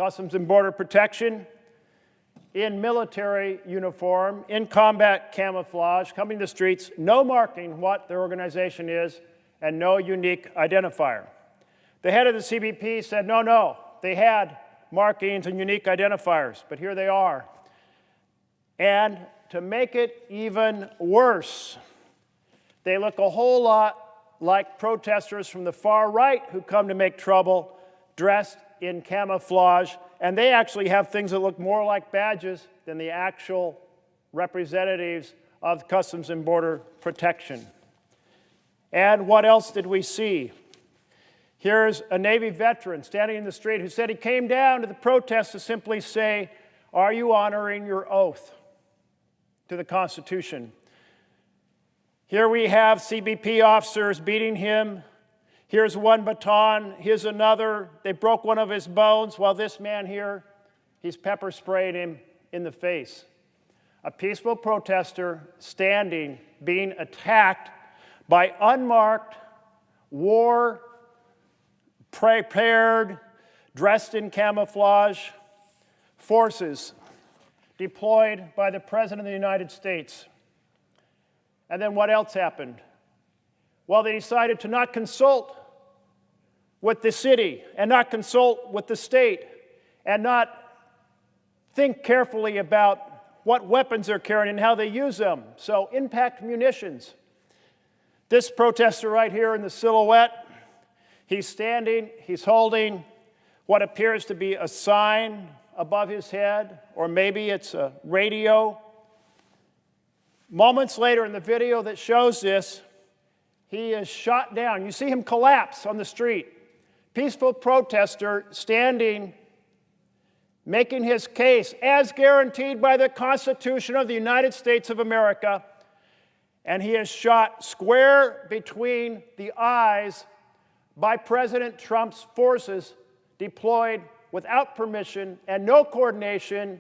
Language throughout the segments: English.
Customs and Border Protection, in military uniform, in combat camouflage, coming to the streets, no marking what their organization is, and no unique identifier. The head of the CBP said, no, they had markings and unique identifiers, but here they are. And to make it even worse, they look a whole lot like protesters from the far right who come to make trouble, dressed in camouflage, and they actually have things that look more like badges than the actual representatives of Customs and Border Protection. And what else did we see? Here's a Navy veteran standing in the street who said he came down to the protest to simply say, "Are you honoring your oath to the Constitution?" Here we have CBP officers beating him. Here's one baton, here's another. They broke one of his bones, while this man here, he's pepper spraying him in the face. A peaceful protester standing, being attacked by unmarked, war-prepared, dressed in camouflage forces deployed by the President of the United States. And then what else happened? Well, they decided to not consult with the city and not consult with the state and not think carefully about what weapons they're carrying and how they use them. So impact munitions. This protester right here in the silhouette, he's standing, he's holding what appears to be a sign above his head, or maybe it's a radio. Moments later in the video that shows this, he is shot down. You see him collapse on the street. Peaceful protester standing, making his case as guaranteed by the Constitution of the United States of America, and he is shot square between the eyes by President Trump's forces deployed without permission and no coordination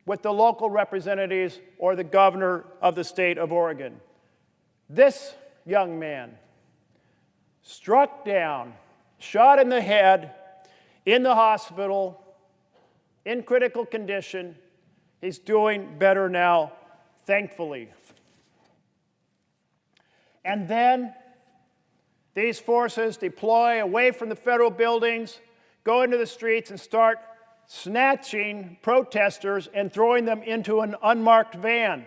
with the local representatives or the governor of the state of Oregon. This young man, struck down, shot in the head, in the hospital, in critical condition. He's doing better now, thankfully. And then these forces deploy away from the federal buildings, go into the streets and start snatching protesters and throwing them into an unmarked van.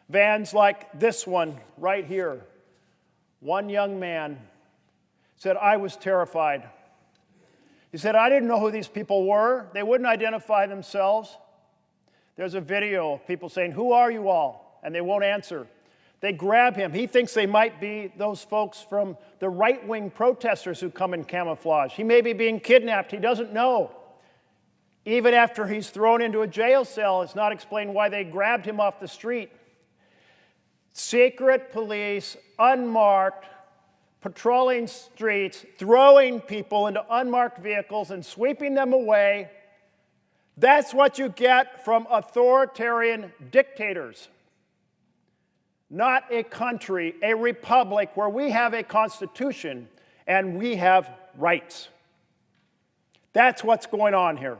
Vans like this one right here. One young man said, "I was terrified." He said, "I didn't know who these people were. They wouldn't identify themselves." There's a video of people saying, "Who are you all?" And they won't answer. They grab him. He thinks they might be those folks from the right-wing protesters who come in camouflage. He may be being kidnapped. He doesn't know. Even after he's thrown into a jail cell, it's not explained why they grabbed him off the street. Secret police, unmarked, patrolling streets, throwing people into unmarked vehicles and sweeping them away. That's what you get from authoritarian dictators. Not a country, a republic where we have a constitution and we have rights. That's what's going on here.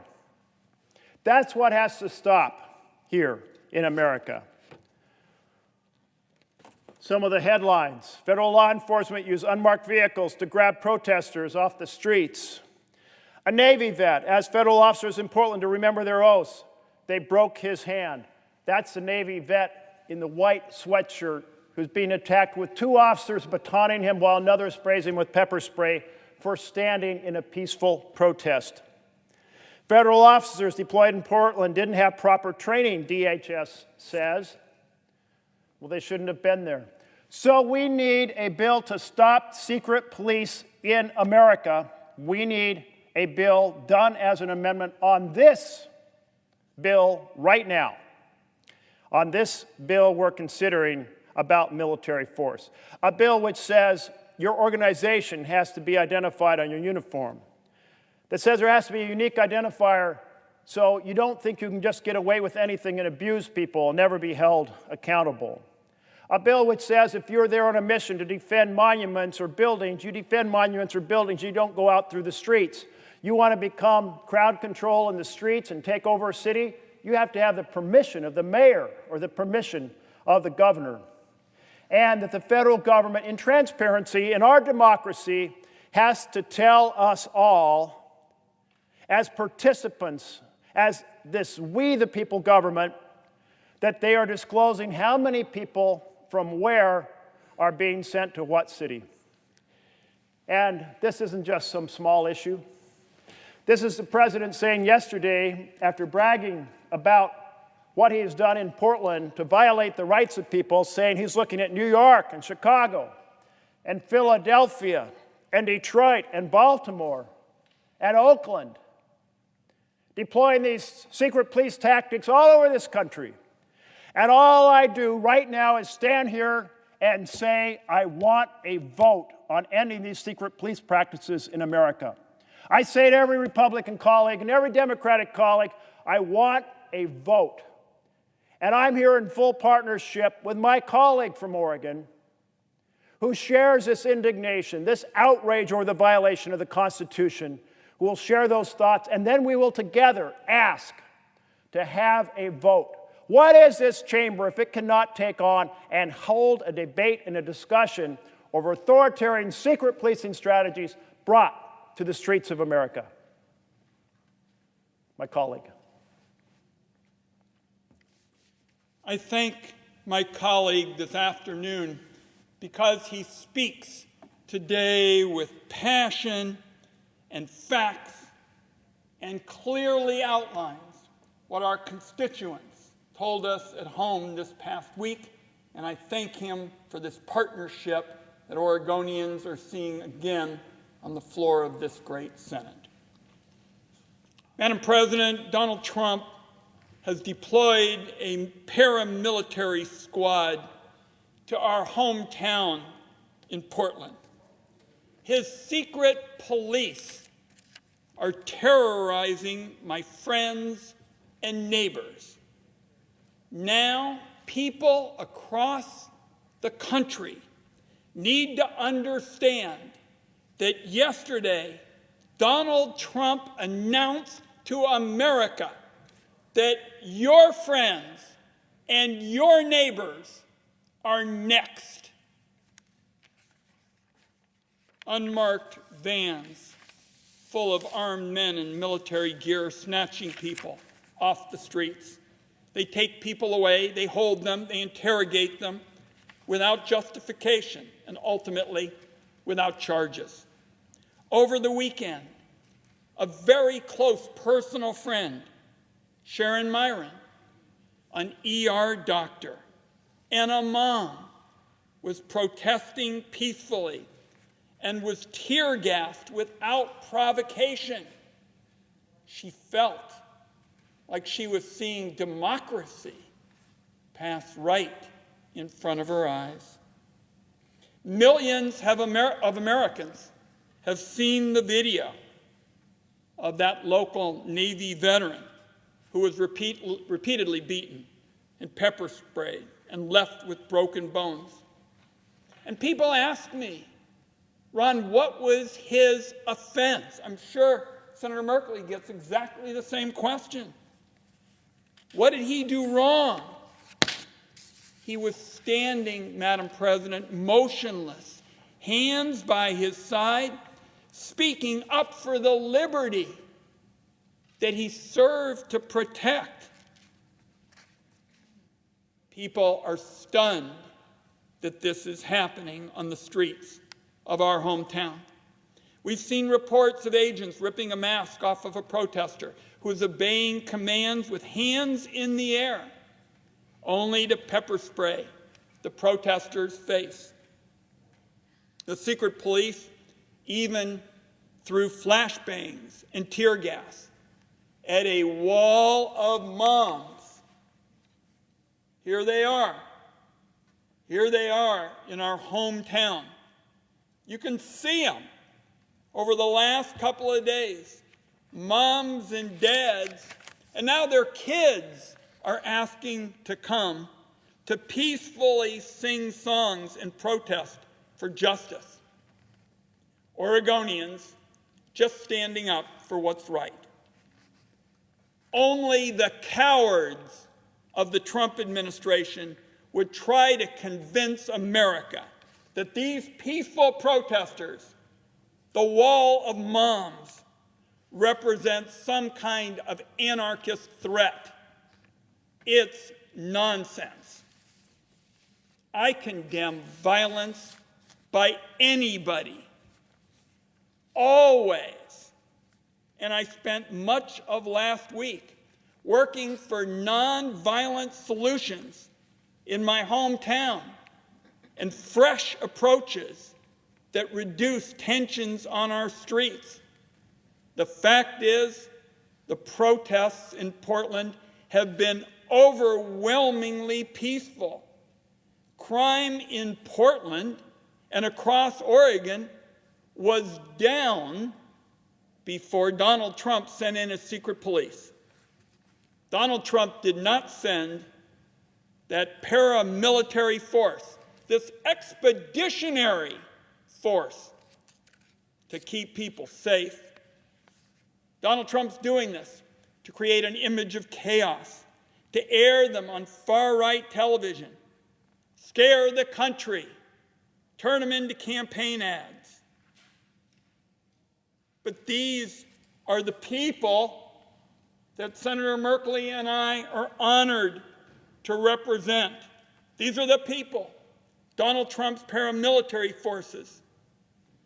That's what has to stop here in America. Some of the headlines: federal law enforcement used unmarked vehicles to grab protesters off the streets. A Navy vet asked federal officers in Portland to remember their oaths. They broke his hand. That's the Navy vet in the white sweatshirt who's being attacked with two officers batoning him while another sprays him with pepper spray for standing in a peaceful protest. Federal officers deployed in Portland didn't have proper training, DHS says. Well, they shouldn't have been there. So we need a bill to stop secret police in America. We need a bill done as an amendment on this bill right now. On this bill we're considering about military force. A bill which says your organization has to be identified on your uniform. That says there has to be a unique identifier so you don't think you can just get away with anything and abuse people and never be held accountable. A bill which says if you're there on a mission to defend monuments or buildings, you defend monuments or buildings, you don't go out through the streets. You want to become crowd control in the streets and take over a city, you have to have the permission of the mayor or the permission of the governor. And that the federal government, in transparency, in our democracy, has to tell us all, as participants, as this we the people government, that they are disclosing how many people from where are being sent to what city. And this isn't just some small issue. This is the president saying yesterday, after bragging about what he has done in Portland to violate the rights of people, saying he's looking at New York and Chicago and Philadelphia and Detroit and Baltimore and Oakland, deploying these secret police tactics all over this country. And all I do right now is stand here and say, I want a vote on ending these secret police practices in America. I say to every Republican colleague and every Democratic colleague, I want a vote. And I'm here in full partnership with my colleague from Oregon, who shares this indignation, this outrage over the violation of the Constitution, who will share those thoughts, and then we will together ask to have a vote. What is this chamber if it cannot take on and hold a debate and a discussion over authoritarian secret policing strategies brought to the streets of America? My colleague. I thank my colleague this afternoon because he speaks today with passion and facts and clearly outlines what our constituents told us at home this past week, and I thank him for this partnership that Oregonians are seeing again on the floor of this great Senate. Madam President, Donald Trump has deployed a paramilitary squad to our hometown in Portland. His secret police are terrorizing my friends and neighbors. Now, people across the country need to understand that yesterday, Donald Trump announced to America that your friends and your neighbors are next. Unmarked vans full of armed men in military gear snatching people off the streets. They take people away, they hold them, they interrogate them without justification and ultimately without charges. Over the weekend, a very close personal friend, Sharon Myron, an ER doctor, and a mom, was protesting peacefully and was tear-gassed without provocation. She felt like she was seeing democracy pass right in front of her eyes. Millions of Americans have seen the video of that local Navy veteran who was repeatedly beaten and pepper sprayed and left with broken bones. And people ask me, Ron, what was his offense? I'm sure Senator Merkley gets exactly the same question. What did he do wrong? He was standing, Madam President, motionless, hands by his side, speaking up for the liberty that he served to protect. People are stunned that this is happening on the streets of our hometown. We've seen reports of agents ripping a mask off of a protester who is obeying commands with hands in the air, only to pepper spray the protester's face. The secret police even threw flashbangs and tear gas at a wall of moms. Here they are. Here they are in our hometown. You can see them over the last couple of days. Moms and dads, and now their kids are asking to come to peacefully sing songs and protest for justice. Oregonians just standing up for what's right. Only the cowards of the Trump administration would try to convince America that these peaceful protesters, the wall of moms, represent some kind of anarchist threat. It's nonsense. I condemn violence by anybody, always. And I spent much of last week working for nonviolent solutions in my hometown and fresh approaches that reduce tensions on our streets. The fact is, the protests in Portland have been overwhelmingly peaceful. Crime in Portland and across Oregon was down before Donald Trump sent in his secret police. Donald Trump did not send that paramilitary force, this expeditionary force, to keep people safe. Donald Trump's doing this to create an image of chaos, to air them on far-right television, scare the country, turn them into campaign ads. But these are the people that Senator Merkley and I are honored to represent. These are the people Donald Trump's paramilitary forces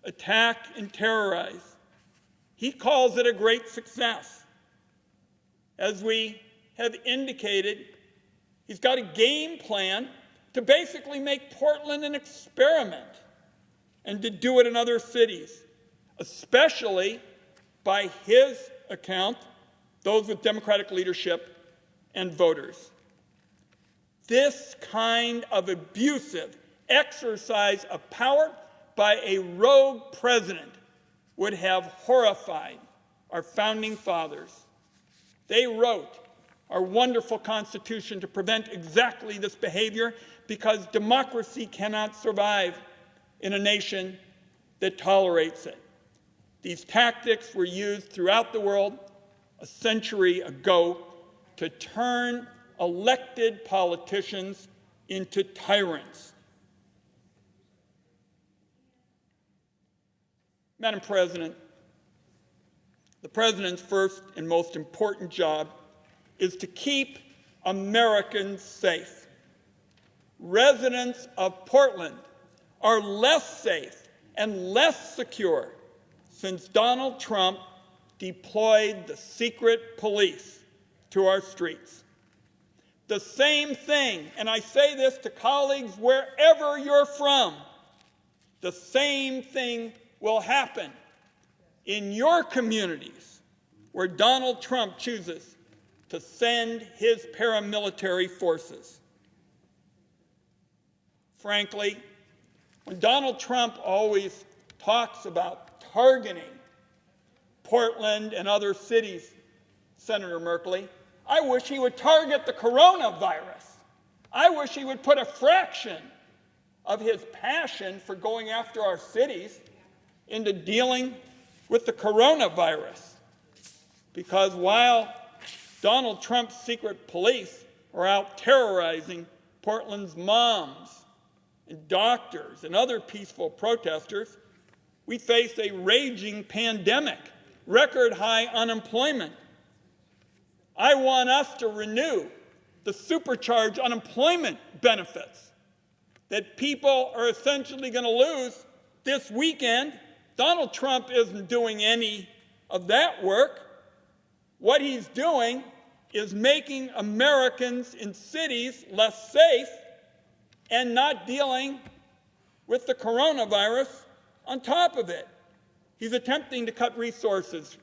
attack and terrorize. He calls it a great success. As we have indicated, he's got a game plan to basically make Portland an experiment and to do it in other cities, especially, by his account, those with Democratic leadership and voters. This kind of abusive exercise of power by a rogue president would have horrified our founding fathers. They wrote our wonderful Constitution to prevent exactly this behavior, because democracy cannot survive in a nation that tolerates it. These tactics were used throughout the world a century ago to turn elected politicians into tyrants. Madam President, the President's first and most important job is to keep Americans safe. Residents of Portland are less safe and less secure since Donald Trump deployed the secret police to our streets. The same thing, and I say this to colleagues wherever you're from, the same thing will happen in your communities where Donald Trump chooses to send his paramilitary forces. Frankly, when Donald Trump always talks about targeting Portland and other cities, Senator Merkley, I wish he would target the coronavirus. I wish he would put a fraction of his passion for going after our cities into dealing with the coronavirus. Because while Donald Trump's secret police are out terrorizing Portland's moms and doctors and other peaceful protesters, we face a raging pandemic, record high unemployment. I want us to renew the supercharged unemployment benefits that people are essentially going to lose this weekend. Donald Trump isn't doing any of that work. What he's doing is making Americans in cities less safe and not dealing with the coronavirus on top of it. He's attempting to cut resources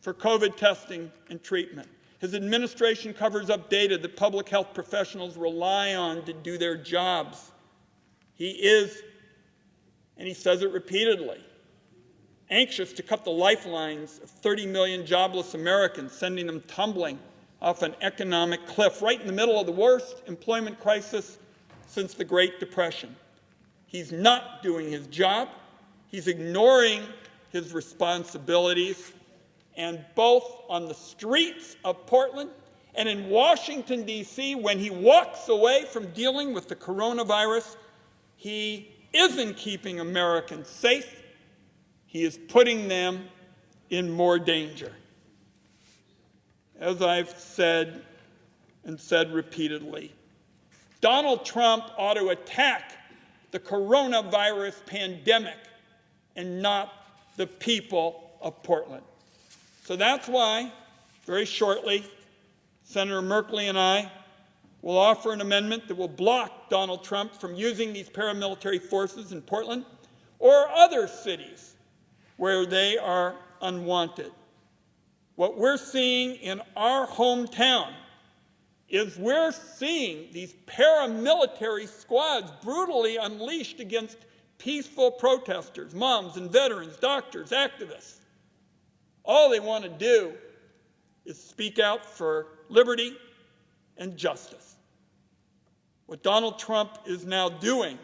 for COVID testing and treatment. His administration covers up data that public health professionals rely on to do their jobs. He is, and he says it repeatedly, anxious to cut the lifelines of 30 million jobless Americans, sending them tumbling off an economic cliff right in the middle of the worst employment crisis since the Great Depression. He's not doing his job. He's ignoring his responsibilities. And both on the streets of Portland and in Washington, D.C., when he walks away from dealing with the coronavirus, he isn't keeping Americans safe. He is putting them in more danger. As I've said and said repeatedly, Donald Trump ought to attack the coronavirus pandemic and not the people of Portland. So that's why, very shortly, Senator Merkley and I will offer an amendment that will block Donald Trump from using these paramilitary forces in Portland or other cities where they are unwanted. What we're seeing in our hometown is we're seeing these paramilitary squads brutally unleashed against peaceful protesters, moms and veterans, doctors, activists. All they want to do is speak out for liberty and justice. What Donald Trump is now doing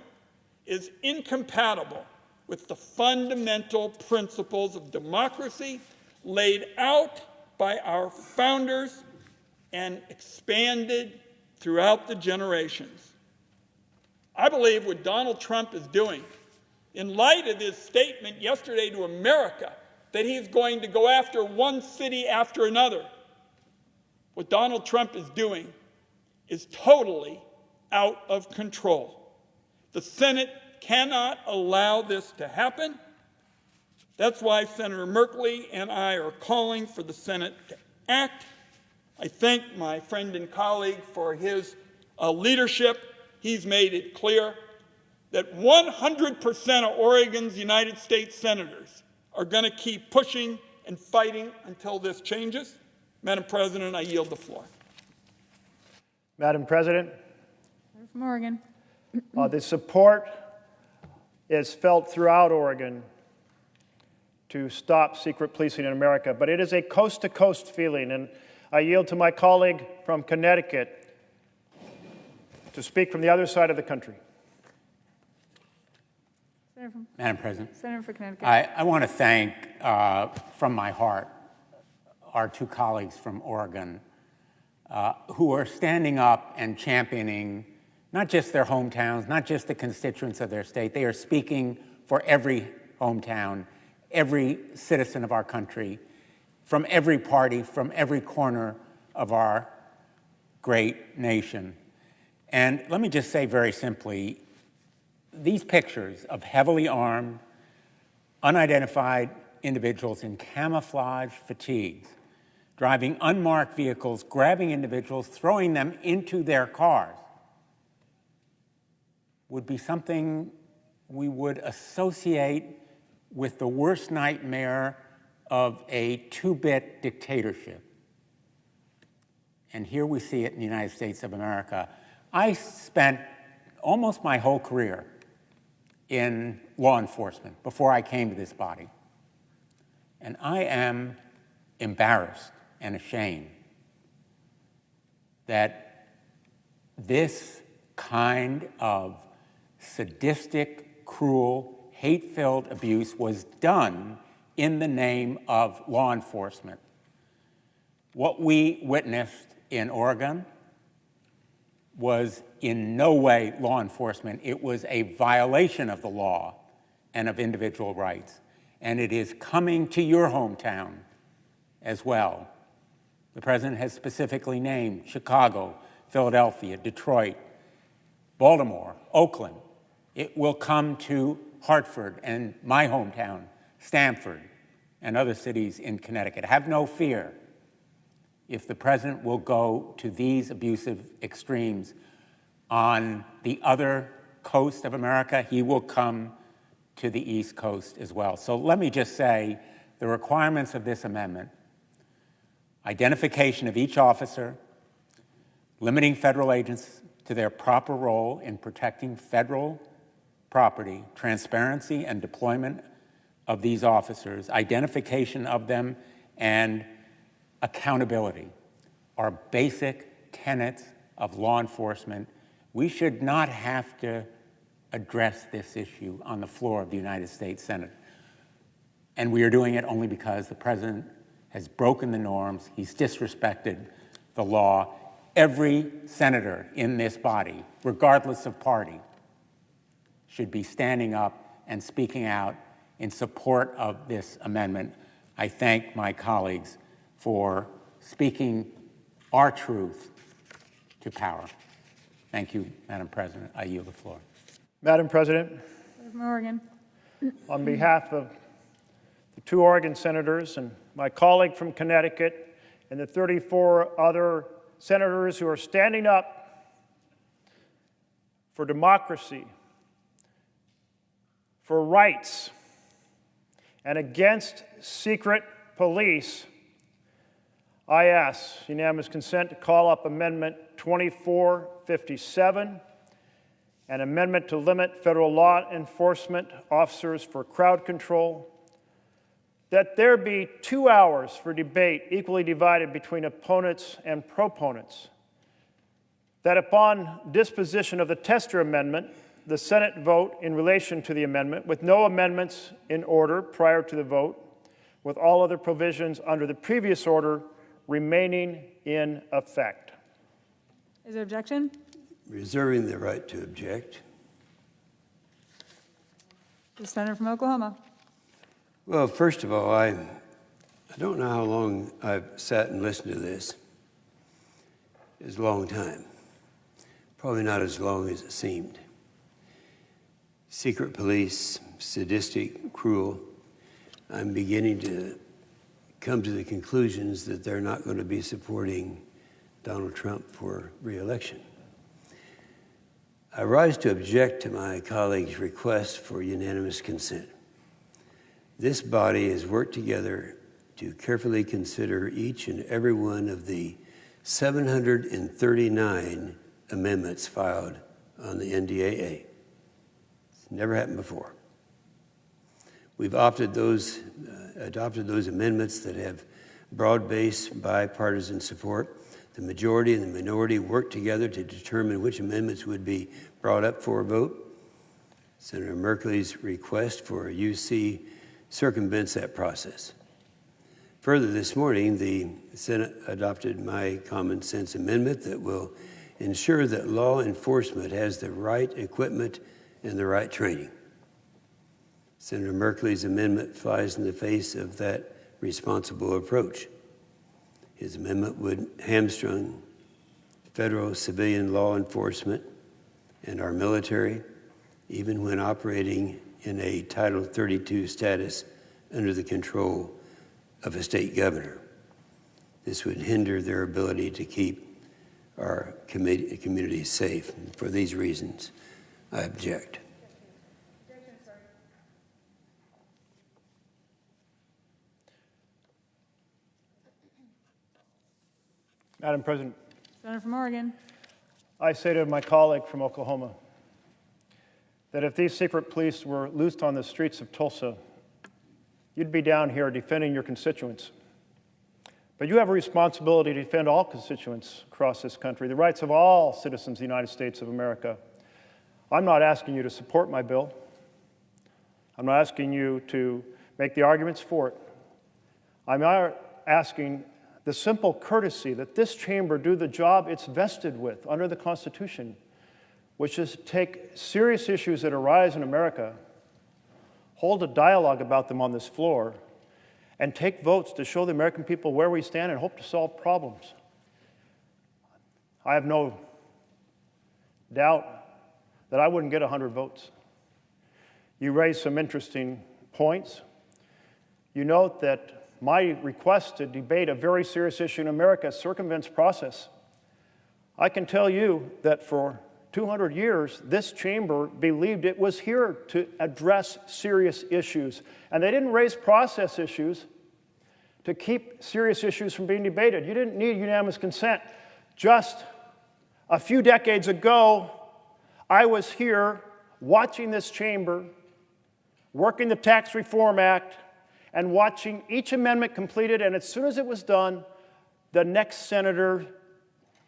is incompatible with the fundamental principles of democracy laid out by our founders and expanded throughout the generations. I believe what Donald Trump is doing, in light of his statement yesterday to America that he's going to go after one city after another, what Donald Trump is doing is totally out of control. The Senate cannot allow this to happen. That's why Senator Merkley and I are calling for the Senate to act. I thank my friend and colleague for his leadership. He's made it clear that 100% of Oregon's United States senators are going to keep pushing and fighting until this changes. Madam President, I yield the floor. Madam President, From Oregon. the support is felt throughout Oregon to stop secret policing in America, but it is a coast-to-coast feeling, and I yield to my colleague from Connecticut to speak from the other side of the country. Madam President, Senator for Connecticut. I want to thank, from my heart, our two colleagues from Oregon who are standing up and championing not just their hometowns, not just the constituents of their state. They are speaking for every hometown, every citizen of our country, from every party, from every corner of our great nation. And let me just say very simply, these pictures of heavily armed, unidentified individuals in camouflage fatigues, driving unmarked vehicles, grabbing individuals, throwing them into their cars, would be something we would associate with the worst nightmare of a two-bit dictatorship. And here we see it in the United States of America. I spent almost my whole career in law enforcement before I came to this body. And I am embarrassed and ashamed that this kind of sadistic, cruel, hate-filled abuse was done in the name of law enforcement. What we witnessed in Oregon was in no way law enforcement. It was a violation of the law and of individual rights. And it is coming to your hometown as well. The president has specifically named Chicago, Philadelphia, Detroit, Baltimore, Oakland. It will come to Hartford and my hometown, Stamford, and other cities in Connecticut. Have no fear. If the president will go to these abusive extremes on the other coast of America, he will come to the East Coast as well. So let me just say the requirements of this amendment: identification of each officer, limiting federal agents to their proper role in protecting federal property, transparency and deployment of these officers, identification of them, and accountability are basic tenets of law enforcement. We should not have to address this issue on the floor of the United States Senate. And we are doing it only because the president has broken the norms. He's disrespected the law. Every senator in this body, regardless of party, should be standing up and speaking out in support of this amendment. I thank my colleagues for speaking our truth to power. Thank you, Madam President. I yield the floor. Madam President, From Oregon. on behalf of the 2 Oregon senators and my colleague from Connecticut and the 34 other senators who are standing up for democracy, for rights, and against secret police, I ask unanimous consent to call up Amendment 2457, an amendment to limit federal law enforcement officers for crowd control, that there be 2 hours for debate equally divided between opponents and proponents, that upon disposition of the Tester Amendment, the Senate vote in relation to the amendment with no amendments in order prior to the vote, with all other provisions under the previous order remaining in effect. Is there objection? Reserving the right to object. The senator from Oklahoma. Well, first of all, I don't know how long I've sat and listened to this. It's a long time. Probably not as long as it seemed. Secret police, sadistic, cruel. I'm beginning to come to the conclusions that they're not going to be supporting Donald Trump for re-election. I rise to object to my colleague's request for unanimous consent. This body has worked together to carefully consider each and every one of the 739 amendments filed on the NDAA. It's never happened before. We've adopted those amendments that have broad-based bipartisan support. The majority and the minority worked together to determine which amendments would be brought up for a vote. Senator Merkley's request for a UC circumvents that process. Further, this morning, the Senate adopted my common sense amendment that will ensure that law enforcement has the right equipment and the right training. Senator Merkley's amendment flies in the face of that responsible approach. His amendment would hamstring federal civilian law enforcement and our military, even when operating in a Title 32 status under the control of a state governor. This would hinder their ability to keep our communities safe. And for these reasons, I object. Madam President, Senator from Oregon. I say to my colleague from Oklahoma that if these secret police were loosed on the streets of Tulsa, you'd be down here defending your constituents. But you have a responsibility to defend all constituents across this country, the rights of all citizens of the United States of America. I'm not asking you to support my bill. I'm not asking you to make the arguments for it. I'm asking the simple courtesy that this chamber do the job it's vested with under the Constitution, which is to take serious issues that arise in America, hold a dialogue about them on this floor, and take votes to show the American people where we stand and hope to solve problems. I have no doubt that I wouldn't get 100 votes. You raised some interesting points. You note that my request to debate a very serious issue in America circumvents process. I can tell you that for 200 years, this chamber believed it was here to address serious issues. And they didn't raise process issues to keep serious issues from being debated. You didn't need unanimous consent. Just a few decades ago, I was here watching this chamber, working the Tax Reform Act, and watching each amendment completed, and as soon as it was done, the next senator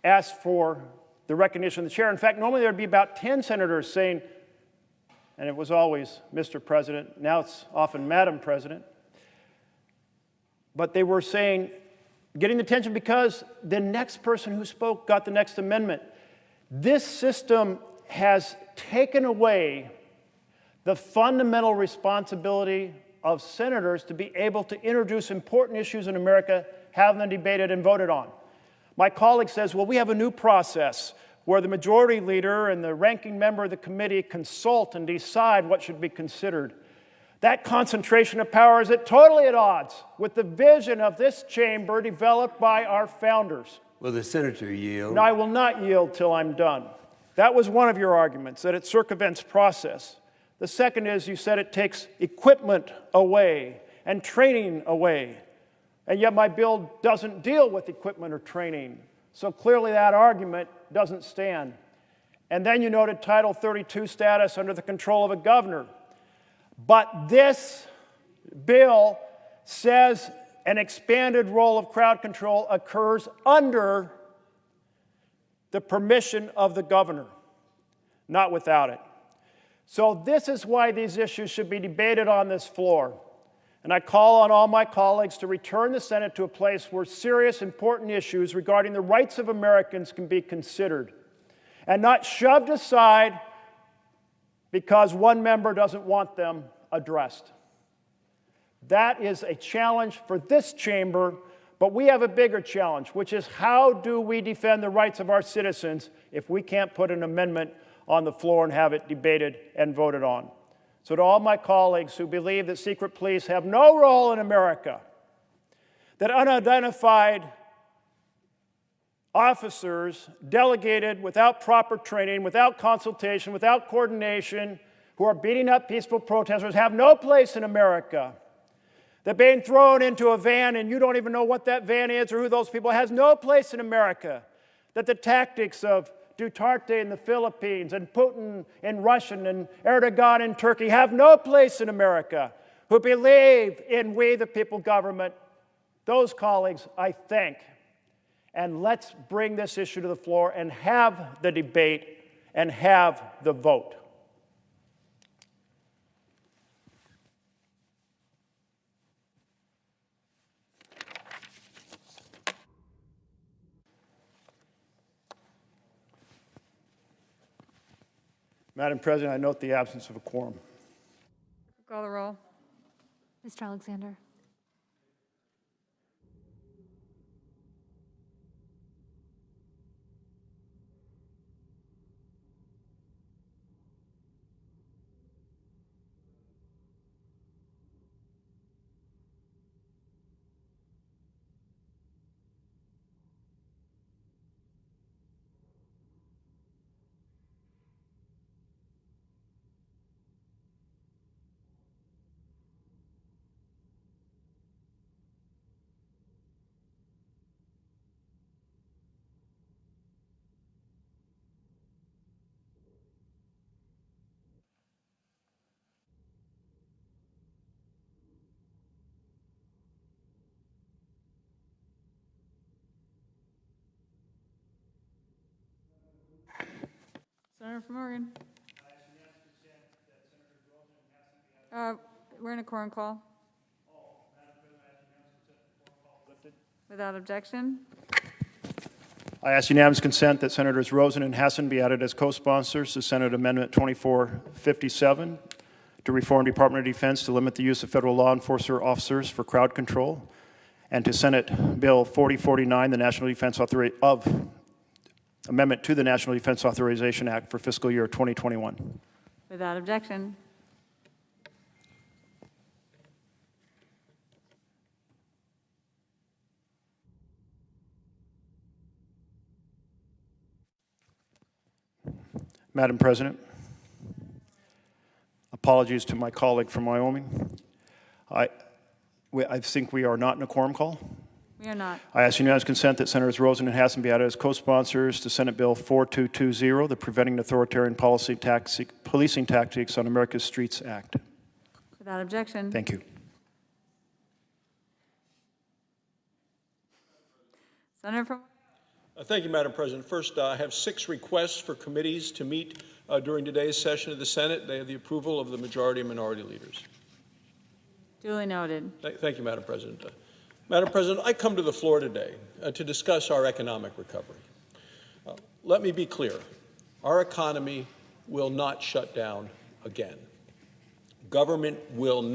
asked for the recognition of the chair. In fact, normally there would be about 10 senators saying, and it was always Mr. President, now it's often Madam President. but they were saying, getting attention because the next person who spoke got the next amendment. This system has taken away the fundamental responsibility of senators to be able to introduce important issues in America, have them debated and voted on. My colleague says, well, we have a new process where the majority leader and the ranking member of the committee consult and decide what should be considered. That concentration of power is totally at odds with the vision of this chamber developed by our founders. Will the senator yield? And I will not yield till I'm done. That was one of your arguments, that it circumvents process. The second is you said it takes equipment away and training away. And yet my bill doesn't deal with equipment or training. So clearly that argument doesn't stand. And then you noted Title 32 status under the control of a governor. But this bill says an expanded role of crowd control occurs under the permission of the governor, not without it. So this is why these issues should be debated on this floor. And I call on all my colleagues to return the Senate to a place where serious, important issues regarding the rights of Americans can be considered and not shoved aside because one member doesn't want them addressed. That is a challenge for this chamber, but we have a bigger challenge, which is how do we defend the rights of our citizens if we can't put an amendment on the floor and have it debated and voted on? So to all my colleagues who believe that secret police have no role in America, that unidentified officers delegated without proper training, without consultation, without coordination, who are beating up peaceful protesters have no place in America. That being thrown into a van and you don't even know what that van is or who those people are has no place in America. That the tactics of Duterte in the Philippines and Putin in Russia and Erdogan in Turkey have no place in America. Who believe in we the people government, those colleagues I thank. And let's bring this issue to the floor and have the debate and have the vote. Madam President, I note the absence of a quorum. Call the roll. Mr. Alexander. Senator from Oregon. We're in a quorum call. Without objection. I ask unanimous consent that Senators Rosen and Hassan be added as co-sponsors to Senate Amendment 2457 to reform Department of Defense to limit the use of federal law enforcement officers for crowd control, and to Senate Bill 4049, the National Defense Amendment to the National Defense Authorization Act for fiscal year 2021. Without objection. Madam President, apologies to my colleague from Wyoming. I think we are not in a quorum call. We are not. I ask unanimous consent that Senators Rosen and Hassan be added as co-sponsors to Senate Bill 4220, the Preventing Authoritarian Policing Tactics on America's Streets Act. Without objection. Thank you. Senator from. Thank you, Madam President. First, I have 6 requests for committees to meet during today's session of the Senate. They have the approval of the majority and minority leaders. Duly noted. Thank you, Madam President. Madam President, I come to the floor today to discuss our economic recovery. Let me be clear. Our economy will not shut down again. Government will